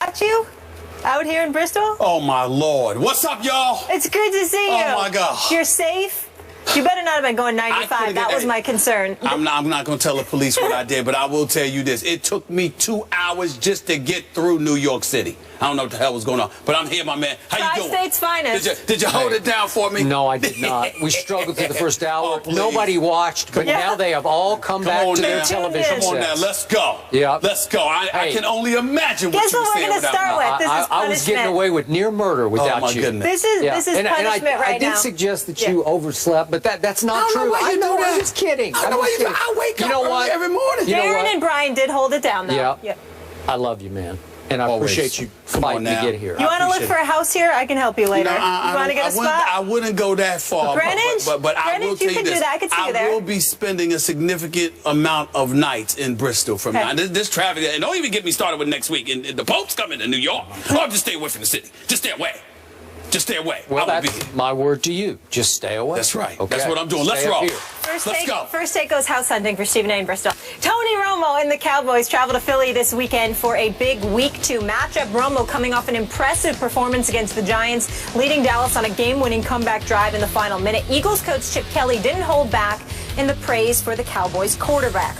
got you out here in Bristol. Oh, my Lord. What's up, y'all? It's good to see you. Oh, my gosh. You're safe? You better not have been going 95. That was my concern. I'm not going to tell the police what I did, but I will tell you this. It took me 2 hours just to get through New York City. I don't know what the hell was going on, but I'm here, my man. How you doing? Tri-State's finest. Did you hold it down for me? No, I did not. We struggled through the first hour. Oh, nobody watched, but now they have all come back to their television Come on now, let's go. Yeah. Let's go. I can only imagine what Guess you were what we're saying going to start with? This is punishment. I was getting away with near murder without oh, my you. Goodness. This is punishment right now. I did suggest that you overslept, but that's not true. I know why I'm just kidding. I wake up early every morning. Darren and Brian did hold it down, though. Yeah. I love you, man. And I appreciate you fighting to get here. You want to look for a house here? I can help you later. You want to get a spot? I wouldn't go that far. Greenwich? But I will tell you this. I could see you there. I will be spending a significant amount of nights in Bristol from now. This traffic, and don't even get me started with next week. And the Pope's coming to New York. Oh, just stay away from the city. Just stay away. Just stay away. Well, that's my word to you. Just stay away. That's right. Okay. That's what I'm doing. Let's roll. Let's go. First take goes house hunting for Stephen A. in Bristol. Tony Romo and the Cowboys travel to Philly this weekend for a big Week 2 matchup. Romo coming off an impressive performance against the Giants, leading Dallas on a game-winning comeback drive in the final minute. Eagles coach Chip Kelly didn't hold back in the praise for the Cowboys quarterback.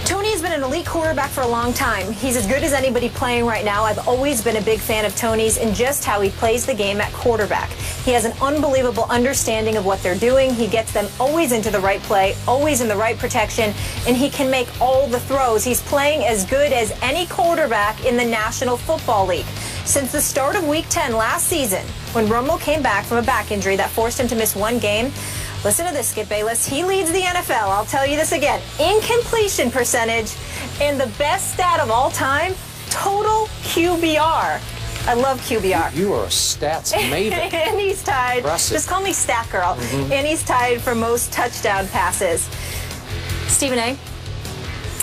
Tony has been an elite quarterback for a long time. He's as good as anybody playing right now. I've always been a big fan of Tony's and just how he plays the game at quarterback. He has an unbelievable understanding of what they're doing. He gets them always into the right play, always in the right protection, and he can make all the throws. He's playing as good as any quarterback in the National Football League. Since the start of Week 10 last season, when Romo came back from a back injury that forced him to miss one game, listen to this, Skip Bayless. He leads the NFL. I'll tell you this again. Incompletion percentage and the best stat of all time, total QBR. I love QBR. You are a stats maven. And he's tied. Impressive. Just call me Stat Girl. And he's tied for most touchdown passes. Stephen A.,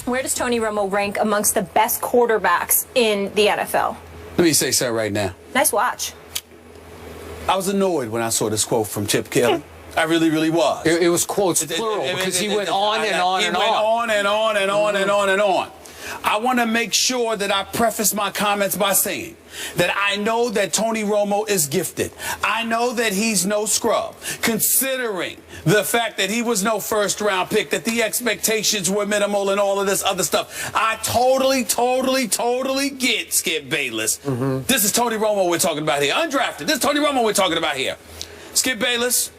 where does Tony Romo rank amongst the best quarterbacks in the NFL? Let me say something right now. Nice watch. I was annoyed when I saw this quote from Chip Kelly. I really, really was. It was quotes plural because he went on and on and on. He went on and on and on and on and on. I want to make sure that I preface my comments by saying that I know that Tony Romo is gifted. I know that he's no scrub, considering the fact that he was no first-round pick, that the expectations were minimal and all of this other stuff. I totally get Skip Bayless. This is Tony Romo we're talking about here. Undrafted. This is Tony Romo we're talking about here. Skip Bayless,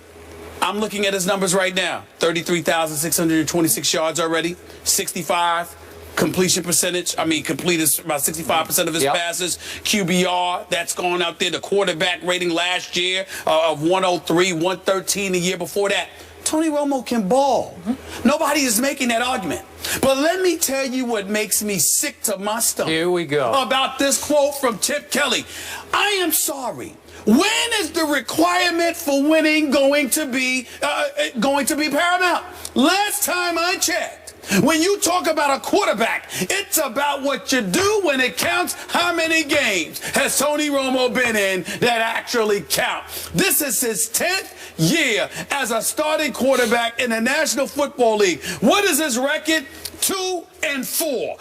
I'm looking at his numbers right now. 33,626 yards already, 65 completion percentage. I mean, completed about 65% of his passes. QBR, that's gone out there. The quarterback rating last year of 103, 113 the year before that. Tony Romo can ball. Nobody is making that argument. But let me tell you what makes me sick to my stomach. Here we go. About this quote from Chip Kelly. I am sorry. When is the requirement for winning going to be paramount? Last time I checked, when you talk about a quarterback, it's about what you do when it counts. How many games has Tony Romo been in that actually count? This is his 10th year as a starting quarterback in the National Football League. What is his record? 2-4.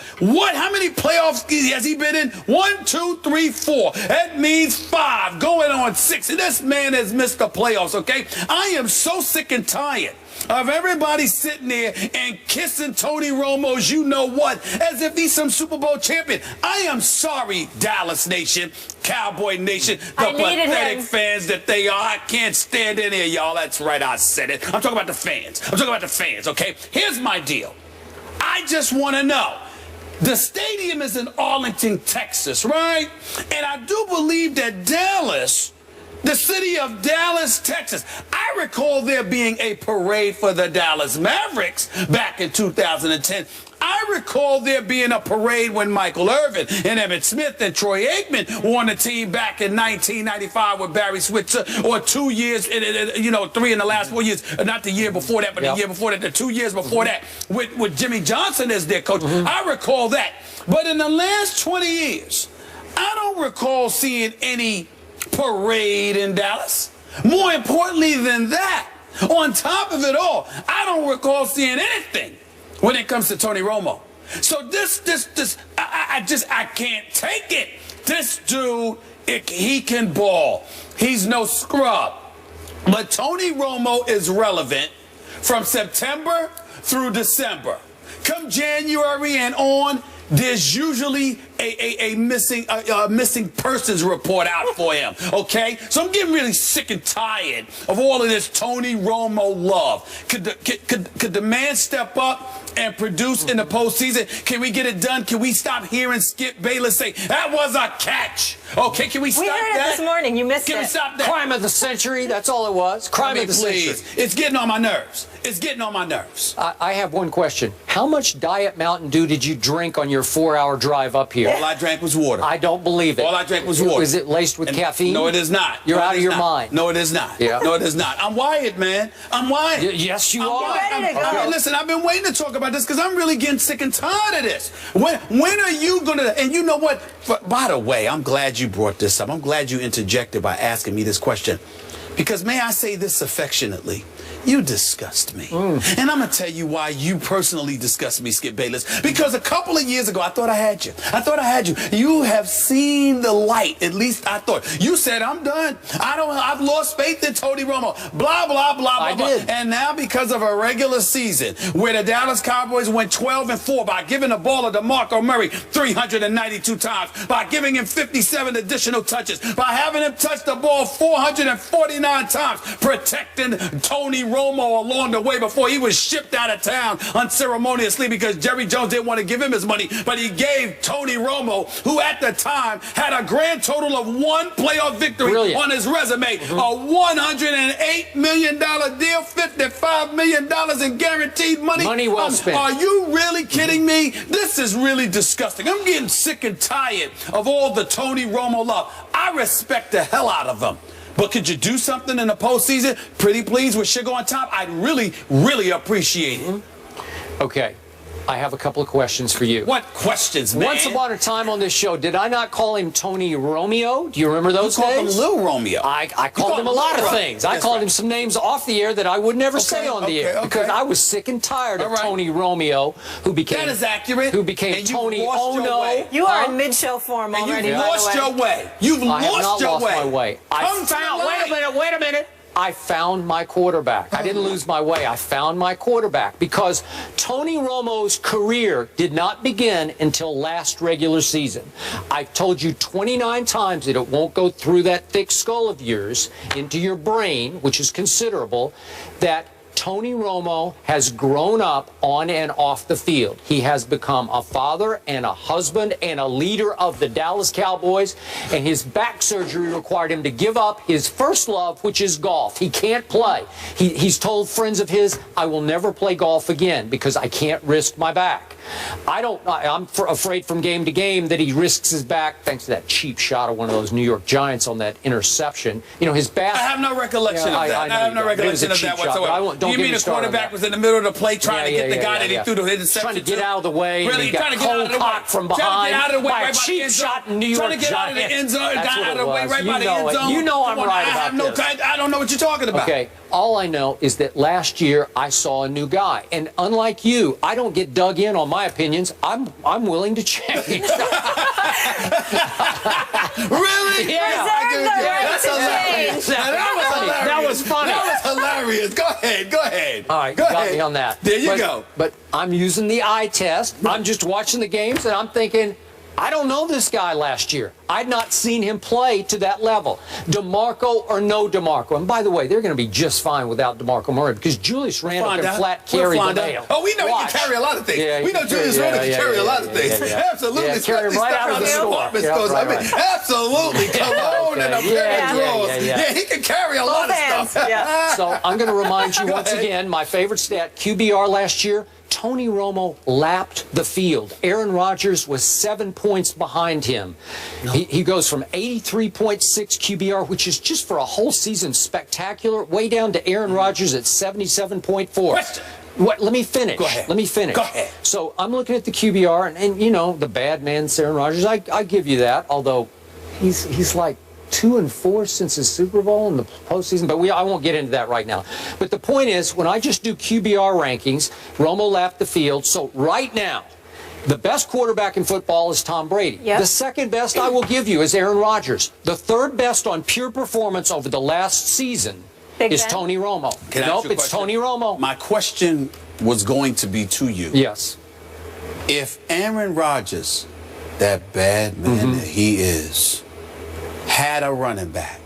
How many playoffs has he been in? 1, 2, 3, 4. That means 5, going on 6. And this man has missed the playoffs, okay? I am so sick and tired of everybody sitting there and kissing Tony Romo's you-know-what as if he's some Super Bowl champion. I am sorry, Dallas Nation, Cowboy Nation, the pathetic fans that they are. I can't stand any of y'all. That's right, I said it. I'm talking about the fans. I'm talking about the fans, okay? Here's my deal. I just want to know. The stadium is in Arlington, Texas, right? And I do believe that Dallas, the city of Dallas, Texas, I recall there being a parade for the Dallas Mavericks back in 2010. I recall there being a parade when Michael Irvin and Emmitt Smith and Troy Aikman won the team back in 1995 with Barry Switzer, or 2 years, 3 in the last 4 years, not the year before that, but the year before that, the 2 years before that, with Jimmy Johnson as their coach. I recall that. But in the last 20 years, I don't recall seeing any parade in Dallas. More importantly than that, on top of it all, I don't recall seeing anything when it comes to Tony Romo. So I can't take it This dude, he can ball. He's no scrub. But Tony Romo is relevant from September through December. Come January and on, there's usually a missing persons report out for him, okay? So I'm getting really sick and tired of all of this Tony Romo love. Could the man step up and produce in the postseason? Can we get it done? Can we stop hearing Skip Bayless say, that was a catch? Okay, can we stop that? We heard it this morning. You missed it. Can we stop that? Crime of the century, that's all it was. Crime of the century. It's getting on my nerves. It's getting on my nerves. I have one question. How much Diet Mountain Dew did you drink on your 4-hour drive up here? All I drank was water. I don't believe it. All I drank was water. Is it laced with caffeine? No, it is not. You're out of your mind. No, it is not. Yeah. No, it is not. I'm wired, man. I'm wired. Yes, you are. Ready to go. Okay, listen, I've been waiting to talk about this because I'm really getting sick and tired of this. When are you going to, and you know what? By the way, I'm glad you brought this up. I'm glad you interjected by asking me this question. Because may I say this affectionately? You disgust me. And I'm going to tell you why you personally disgust me, Skip Bayless. Because a couple of years ago, I thought I had you. I thought I had you. You have seen the light. At least I thought. You said, I'm done. I've lost faith in Tony Romo. Blah, blah, blah, blah, blah. did. And now because of a regular season where the Dallas Cowboys went 12-4 by giving the ball to DeMarco Murray 392 times, by giving him 57 additional touches, by having him touch the ball 449 times, protecting Tony Romo along the way before he was shipped out of town unceremoniously because Jerry Jones didn't want to give him his money, but he gave Tony Romo, who at the time had a grand total of 1 playoff victory on his resume, a $108 million deal, $55 million in guaranteed money. Money well spent. Are you really kidding me? This is really disgusting. I'm getting sick and tired of all the Tony Romo love. I respect the hell out of him. But could you do something in the postseason? Pretty please with sugar on top? I'd really, really appreciate it. Okay. I have a couple of questions for you. What questions, man? Once upon a time on this show, did I not call him Tony Romeo? Do you remember those days? You called him Lil Romeo. I called him a lot of things. I called him some names off the air that I would never say on the air because I was sick and tired of Tony Romeo, who became that is accurate. Who became Tony Ono. You are in mid-show form already. You've lost your way. You've lost your way. I have not lost my way. Wait a minute. I found my quarterback. I didn't lose my way. I found my quarterback because Tony Romo's career did not begin until last regular season. I've told you 29 times that it won't go through that thick skull of yours into your brain, which is considerable, that Tony Romo has grown up on and off the field. He has become a father and a husband and a leader of the Dallas Cowboys, and his back surgery required him to give up his first love, which is golf. He can't play. He's told friends of his, I will never play golf again because I can't risk my back. I'm afraid from game to game that he risks his back thanks to that cheap shot of one of those New York Giants on that interception. You know, his back. I have no recollection of that. I have no recollection of that whatsoever. You mean the quarterback was in the middle of the play trying to get the guy that he threw the interception trying to get out of the way. Really? Trying to get out of the way. From behind. Trying to get out of the way by right a cheap shot in New York Trying to get out of the end zone. Got out of the way right by the end zone. You know I'm right about this. I don't know what you're talking about. Okay. All I know is that last year I saw a new guy, and unlike you, I don't get dug in on my opinions. I'm willing to change. Really? Yeah. That's hilarious. That was funny. That was hilarious. Go ahead. All right, got me on that. There you go. But I'm using the eye test. I'm just watching the games, and I'm thinking, I don't know this guy last year. I'd not seen him play to that level. DeMarco or no DeMarco. And by the way, they're going to be just fine without DeMarco Murray because Julius Randle can flat carry the mail. Oh, we know he can carry a lot of things. Yeah, we know Julius Randle can carry a lot of things. Absolutely. Yeah, carry him right out of the store. Absolutely. Come on in a pair of drawers. Yeah, he can carry a lot of stuff. So I'm going to remind you once again, my favorite stat, QBR last year, Tony Romo lapped the field. Aaron Rodgers was 7 points behind him. He goes from 83.6 QBR, which is just for a whole season spectacular, way down to Aaron Rodgers at 77.4. What? Let me finish. Go ahead. Let me finish. Go ahead. So I'm looking at the QBR, and you know, the bad man's Aaron Rodgers. I give you that, although he's like 2-4 since his Super Bowl in the postseason, but I won't get into that right now. But the point is, when I just do QBR rankings, Romo lapped the field. So right now, The best quarterback in football is Tom Brady. Yep. The second best I will give you is Aaron Rodgers. The third best on pure performance over the last season is Tony Romo. Nope, it's Tony Romo. My question was going to be to you. Yes. If Aaron Rodgers, that bad man that he is, had a running back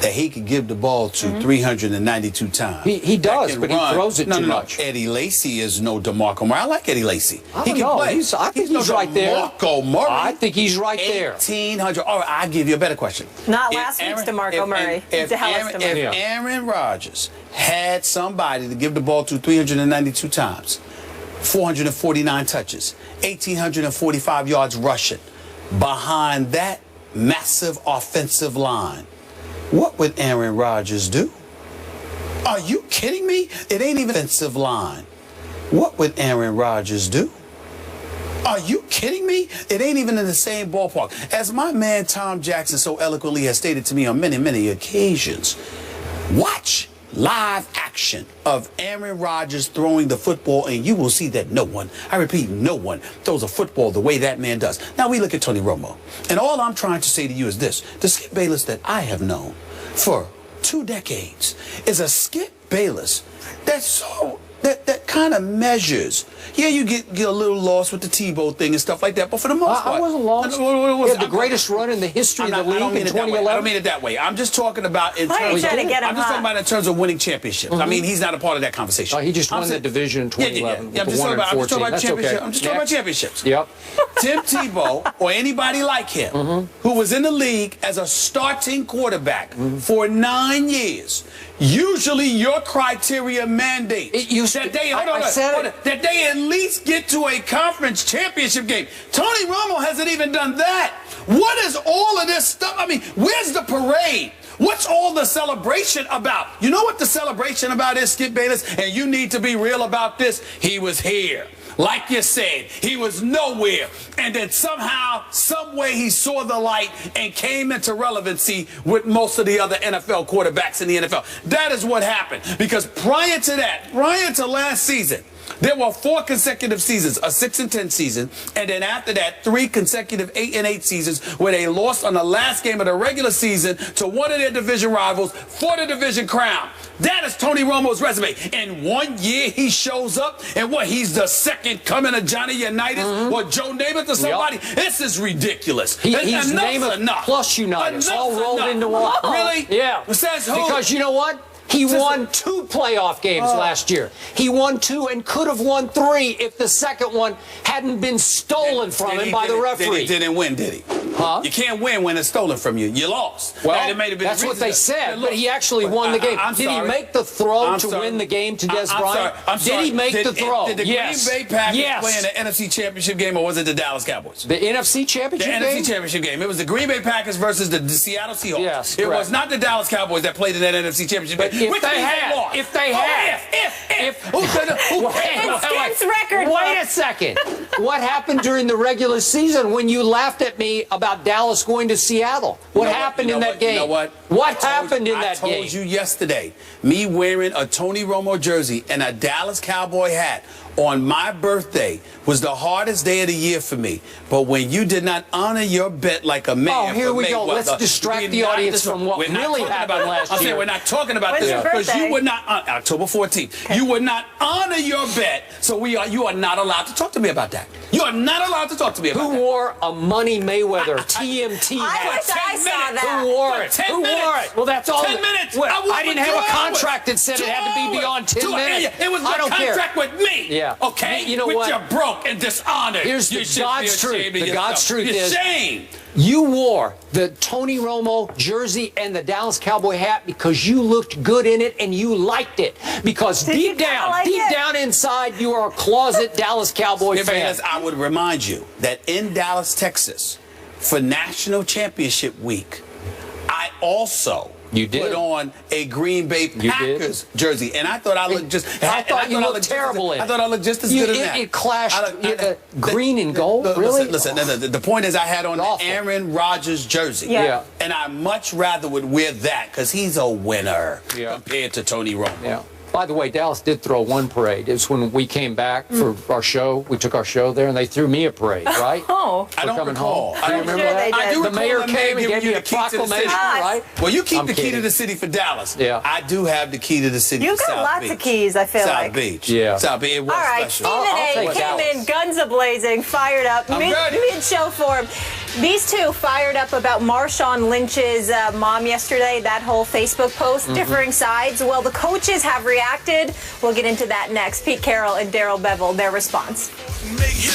that he could give the ball to 392 times. He does, but he throws it too much. Eddie Lacy is no DeMarco Murray. I like Eddie Lacy. He can play. I think he's right there. DeMarco Murray. I think he's right there. 1,800. All right, I'll give you a better question. Not last week's DeMarco Murray. If Aaron Rodgers had somebody to give the ball to 392 times, 449 touches, 1,845 yards rushing, behind that massive offensive line, what would Aaron Rodgers do? Are you kidding me? It ain't even offensive line. What would Aaron Rodgers do? Are you kidding me? It ain't even in the same ballpark. As my man Tom Jackson so eloquently has stated to me on many, many occasions, watch live action of Aaron Rodgers throwing the football, and you will see that no one, I repeat, no one throws a football the way that man does. Now we look at Tony Romo, and all I'm trying to say to you is this: the Skip Bayless that I have known for 2 decades is a Skip Bayless that kind of measures. Yeah, you get a little lost with the Tebow thing and stuff like that, but for the most part, I wasn't lost. He had the greatest run in the history of the league in 2011. I don't mean it that way. I'm just talking about in terms of winning championships. I mean, he's not a part of that conversation. He just won the division in 2011. I'm just talking about championships. I'm just talking about championships. Yep. Tim Tebow or anybody like him who was in the league as a starting quarterback for 9 years, usually your criteria mandate that they at least get to a conference championship game. Tony Romo hasn't even done that. What is all of this stuff? I mean, where's the parade? What's all the celebration about? You know what the celebration about is, Skip Bayless? And you need to be real about this. He was here. Like you said, he was nowhere. And then somehow, some way he saw the light and came into relevancy with most of the other NFL quarterbacks in the NFL. That is what happened. Because prior to that, prior to last season, there were 4 consecutive seasons, a 6-10 season, and then after that, 3 consecutive 8-8 seasons where they lost on the last game of the regular season to one of their division rivals for the division crown. That is Tony Romo's resume. In 1 year, he shows up, and he's the second coming of Johnny Unitas or Joe Namath or somebody? This is ridiculous. He's Namath plus Unitas, all rolled into one. Really? Yeah. Says who? Because you know what? He won 2 playoff games last year. He won 2 and could have won 3 if the second one hadn't been stolen from him by the referee. He didn't win, did he? Huh? You can't win when it's stolen from you. You lost. Well, that's what they said, but he actually won the game. Did he make the throw to win the game to Des Bryant? Did he make the throw? Did the Green Bay Packers play in the NFC Championship game, or was it the Dallas Cowboys? The NFC Championship game? The NFC Championship game. It was the Green Bay Packers versus the Seattle Seahawks. Yes, it was not the Dallas Cowboys that played in that NFC Championship game. If they had. Skip's record. Wait a second. What happened during the regular season when you laughed at me about Dallas going to Seattle? What happened in that game? You know what? What happened in that game? I told you yesterday, me wearing a Tony Romo jersey and a Dallas Cowboy hat on my birthday was the hardest day of the year for me. But when you did not honor your bet like a man. Oh, here we go. Let's distract the audience from what really happened last year. I'm saying we're not talking about this because you would not, October 14th, you would not honor your bet. So you are not allowed to talk to me about that. You are not allowed to talk to me about that. Who wore a Money Mayweather TMT hat? I saw that. Who wore it? Who wore it? Well, that's all. 10 minutes. I didn't have a contract that said it had to be beyond 10 minutes. It was a contract with me. Yeah. Okay? You know what? You're broke and dishonored. Here's the God's truth. The God's truth is shame. You wore the Tony Romo jersey and the Dallas Cowboy hat because you looked good in it and you liked it. Because deep down inside, you are a closet Dallas Cowboy fan. I would remind you that in Dallas, Texas, for National Championship Week, I also put on a Green Bay Packers jersey, and I thought I looked just. I thought you looked terrible in it. I thought I looked just as good in that. It clashed green and gold. Really? Listen. The point is, I had on the Aaron Rodgers jersey. Yeah. And I much rather would wear that because he's a winner compared to Tony Romo. Yeah. By the way, Dallas did throw one parade. It was when we came back for our show. We took our show there, and they threw me a parade, right? Oh. I don't recall. Do you remember that? I do the recall mayor came and gave me a key to the city. proclamation, right? Well, you keep I'm the key kidding. to the city for Dallas. Yeah. I do have the key to the city You've for got South lots Beach. of keys, I feel South like. Beach. Yeah. South Beach. It was All right, special. Stephen I'll A. take came Dallas. in guns a-blazing, fired up, I'm ready. mid-show form. These two fired up about Marshawn Lynch's mom yesterday, that whole Facebook post, differing sides. Well, the coaches have reacted. We'll get into that next. Pete Carroll and Darrell Bevel, their response. Make history.